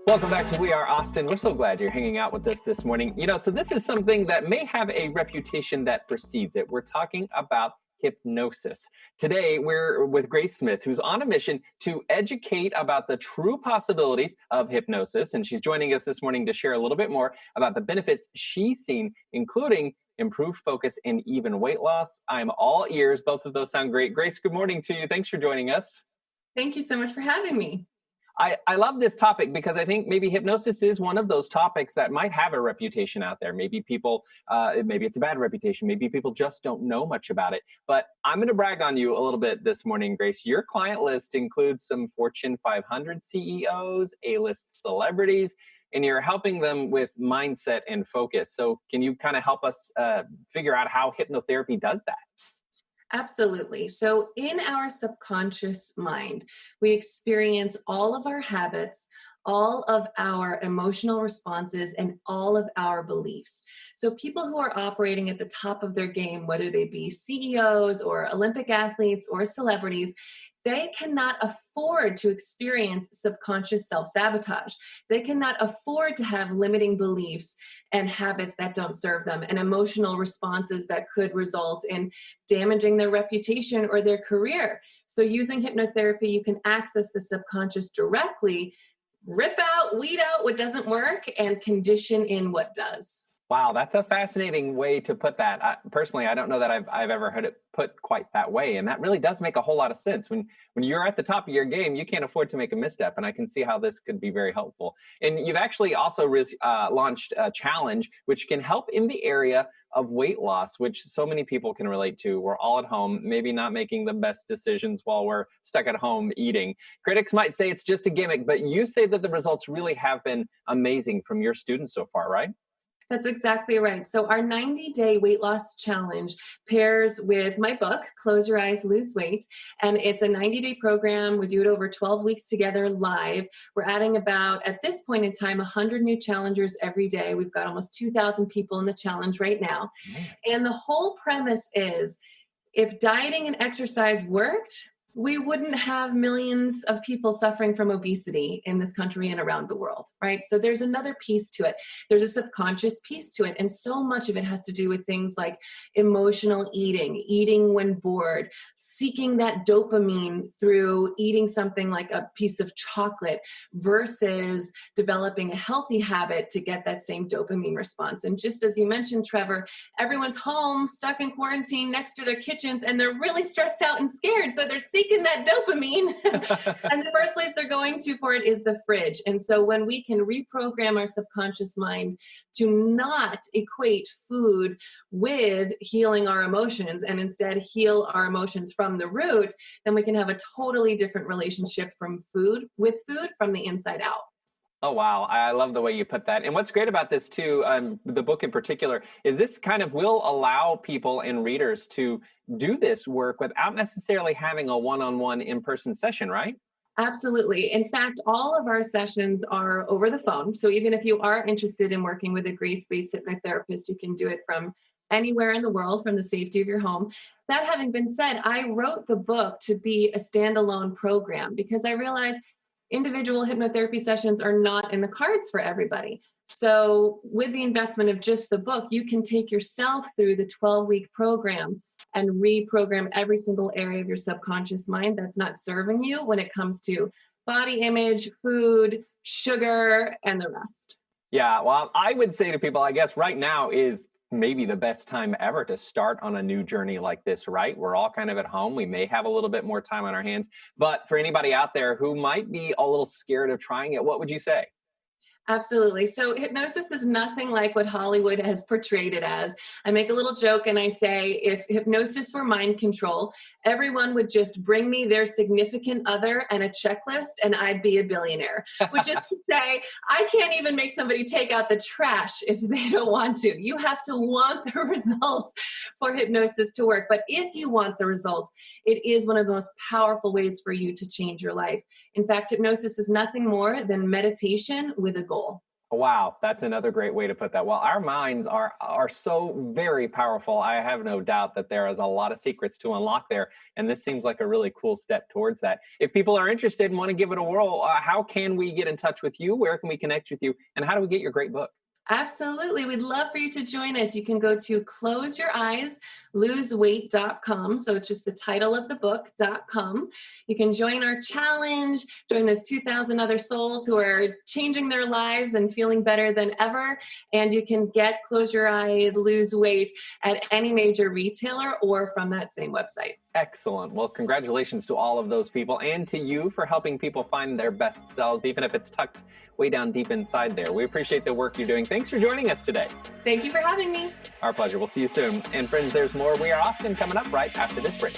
Welcome back to We Are Austin. We're so glad you're hanging out with us this morning. So this is something that may have a reputation that precedes it. We're talking about hypnosis. Today, we're with Grace Smith, who's on a mission to educate about the true possibilities of hypnosis. And she's joining us this morning to share a little bit more about the benefits she's seen, including improved focus and even weight loss. I'm all ears. Both of those sound great. Grace, good morning to you. Thanks for joining us. Thank you so much for having me. I love this topic because I think maybe hypnosis is one of those topics that might have a reputation out there. Maybe people, maybe it's a bad reputation. Maybe people just don't know much about it. But I'm going to brag on you a little bit this morning, Grace. Your client list includes some Fortune 500 CEOs, A-list celebrities, and you're helping them with mindset and focus. So can you kind of help us figure out how hypnotherapy does that? Absolutely. So in our subconscious mind, we experience all of our habits, all of our emotional responses, and all of our beliefs. So people who are operating at the top of their game, whether they be CEOs or Olympic athletes or celebrities, they cannot afford to experience subconscious self-sabotage. They cannot afford to have limiting beliefs and habits that don't serve them and emotional responses that could result in damaging their reputation or their career. So using hypnotherapy, you can access the subconscious directly, rip out, weed out what doesn't work, and condition in what does. Wow, that's a fascinating way to put that. Personally, I don't know that I've ever heard it put quite that way, and that really does make a whole lot of sense. When you're at the top of your game, you can't afford to make a misstep, and I can see how this could be very helpful. And you've actually also launched a challenge which can help in the area of weight loss, which so many people can relate to. We're all at home, maybe not making the best decisions while we're stuck at home eating. Critics might say it's just a gimmick, but you say that the results really have been amazing from your students so far, right? That's exactly right. So our 90-day weight loss challenge pairs with my book, Close Your Eyes, Lose Weight. And it's a 90-day program. We do it over 12 weeks together live. We're adding about, at this point in time, 100 new challengers every day. We've got almost 2,000 people in the challenge right now. And the whole premise is, if dieting and exercise worked, we wouldn't have millions of people suffering from obesity in this country and around the world, right? So there's another piece to it. There's a subconscious piece to it. And so much of it has to do with things like emotional eating, eating when bored, seeking that dopamine through eating something like a piece of chocolate versus developing a healthy habit to get that same dopamine response. And just as you mentioned, Trevor, everyone's home, stuck in quarantine next to their kitchens, and they're really stressed out and scared. So they're seeking that dopamine. And the first place they're going to for it is the fridge. And so when we can reprogram our subconscious mind to not equate food with healing our emotions and instead heal our emotions from the root, then we can have a totally different relationship with food from the inside out. Oh, wow. I love the way you put that. And what's great about this too, the book in particular, is this kind of will allow people and readers to do this work without necessarily having a one-on-one in-person session, right? Absolutely. In fact, all of our sessions are over the phone. So even if you are interested in working with a grace-based hypnotherapist, you can do it from anywhere in the world from the safety of your home. That having been said, I wrote the book to be a standalone program because I realized individual hypnotherapy sessions are not in the cards for everybody. So with the investment of just the book, you can take yourself through the 12-week program and reprogram every single area of your subconscious mind that's not serving you when it comes to body image, food, sugar, and the rest. Yeah, well, I would say to people, I guess right now is maybe the best time ever to start on a new journey like this, right? We're all kind of at home. We may have a little bit more time on our hands. But for anybody out there who might be a little scared of trying it, what would you say? Absolutely. So hypnosis is nothing like what Hollywood has portrayed it as. I make a little joke and I say, if hypnosis were mind control, everyone would just bring me their significant other and a checklist and I'd be a billionaire. Which is to say, I can't even make somebody take out the trash if they don't want to. You have to want the results for hypnosis to work. But if you want the results, it is one of the most powerful ways for you to change your life. In fact, hypnosis is nothing more than meditation with a goal. Wow, that's another great way to put that. Well, our minds are so very powerful. I have no doubt that there is a lot of secrets to unlock there, and this seems like a really cool step towards that. If people are interested and want to give it a whirl, how can we get in touch with you? Where can we connect with you? And how do we get your great book? Absolutely. We'd love for you to join us. You can go to closeyoureyesloseweight.com. So it's just the title of the book.com. You can join our challenge, join those 2,000 other souls who are changing their lives and feeling better than ever. And you can get Close Your Eyes, Lose Weight at any major retailer or from that same website. Excellent. Well, congratulations to all of those people and to you for helping people find their best selves, even if it's tucked way down deep inside there. We appreciate the work you're doing. Thanks for joining us today. Thank you for having me. Our pleasure. We'll see you soon. And friends, there's more We Are Austin coming up right after this break.